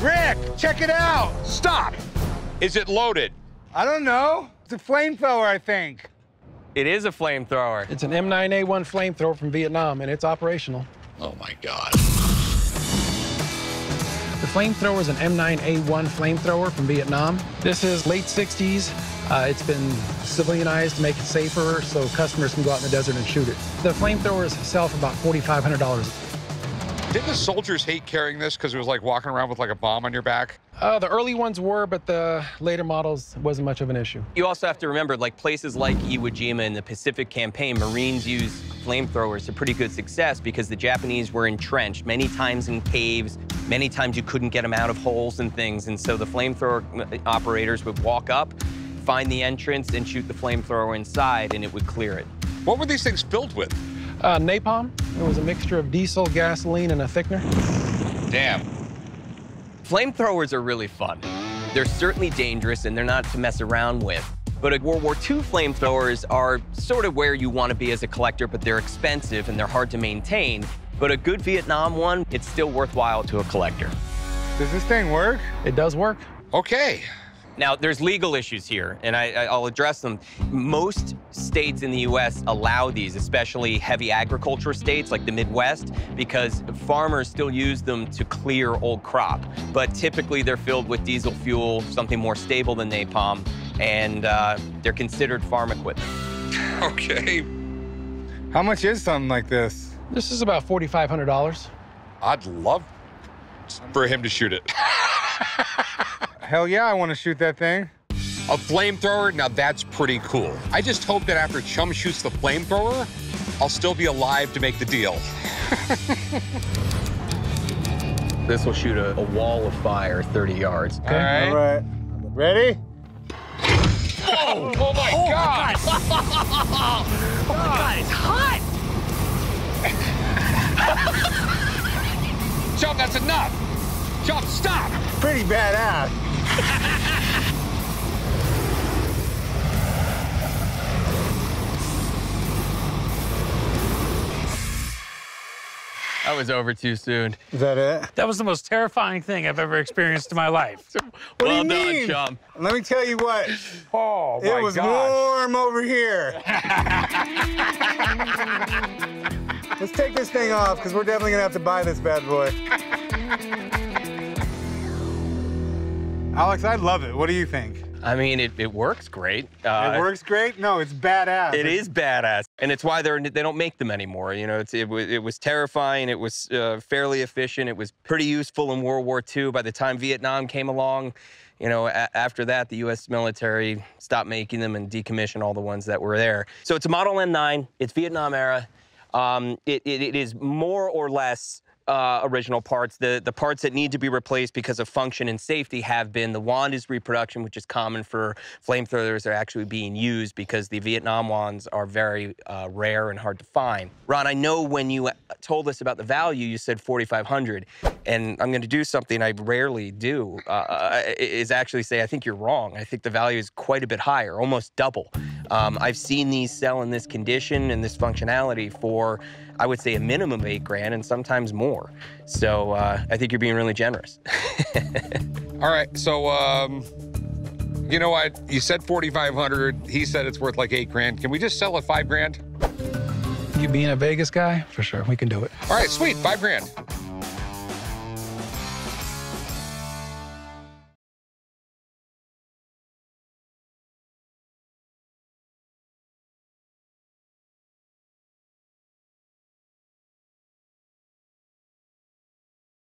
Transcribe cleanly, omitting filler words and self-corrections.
Rick, check it out. Stop! Is it loaded? I don't know. It's a flamethrower, I think. It is a flamethrower. It's an M9A1 flamethrower from Vietnam, and it's operational. Oh, my God. The flamethrower is an M9A1 flamethrower from Vietnam. This is late 60s. It's been civilianized to make it safer so customers can go out in the desert and shoot it. The flamethrowers sell for about $4,500. Didn't the soldiers hate carrying this because it was like walking around with like a bomb on your back? The early ones were, but the later models wasn't much of an issue. You also have to remember, like places like Iwo Jima in the Pacific Campaign, Marines used flamethrowers to pretty good success because the Japanese were entrenched many times in caves. Many times you couldn't get them out of holes and things, and so the flamethrower operators would walk up, find the entrance, and shoot the flamethrower inside, and it would clear it. What were these things filled with? Napalm. It was a mixture of diesel, gasoline, and a thickener. Damn. Flamethrowers are really fun. They're certainly dangerous, and they're not to mess around with. But World War II flamethrowers are sort of where you want to be as a collector, but they're expensive and they're hard to maintain. But a good Vietnam one, it's still worthwhile to a collector. Does this thing work? It does work. Okay. Now, there's legal issues here, and I'll address them. Most states in the U.S. allow these, especially heavy agriculture states like the Midwest, because farmers still use them to clear old crop. But typically, they're filled with diesel fuel, something more stable than napalm, and they're considered farm equipment. Okay. How much is something like this? This is about $4,500. I'd love for him to shoot it. Hell yeah, I want to shoot that thing. A flamethrower? Now that's pretty cool. I just hope that after Chum shoots the flamethrower, I'll still be alive to make the deal. This will shoot a wall of fire 30 yards. Okay. All right. Ready? Oh, oh my God! Oh my God, it's hot! Chum, that's enough! Chum, stop! Pretty badass. That was over too soon. Is that it? That was the most terrifying thing I've ever experienced in my life. What Well do you mean? done, Chum. Let me tell you what. Oh, my It was warm over here. Let's take this thing off, because we're definitely going to have to buy this bad boy. Alex, I love it. What do you think? I mean, it works great. It works great? No, it's badass. It is badass, and it's why they don't make them anymore. You know, it was terrifying. It was fairly efficient. It was pretty useful in World War II. By the time Vietnam came along, you know, after that, the U.S. military stopped making them and decommissioned all the ones that were there. So it's a Model M9. It's Vietnam era. It is more or less original parts. The parts that need to be replaced because of function and safety have been the wand is reproduction, which is common for flamethrowers that are actually being used because the Vietnam wands are very rare and hard to find. Ron, I know when you told us about the value, you said $4,500, and I'm going to do something I rarely do, is actually say I think you're wrong. I think the value is quite a bit higher, almost double. I've seen these sell in this condition and this functionality for, I would say, a minimum of $8 grand and sometimes more. So I think you're being really generous. All right, so you know what? You said $4,500. He said it's worth like $8 grand. Can we just sell it $5 grand? You being a Vegas guy? For sure, we can do it. All right, sweet, $5 grand.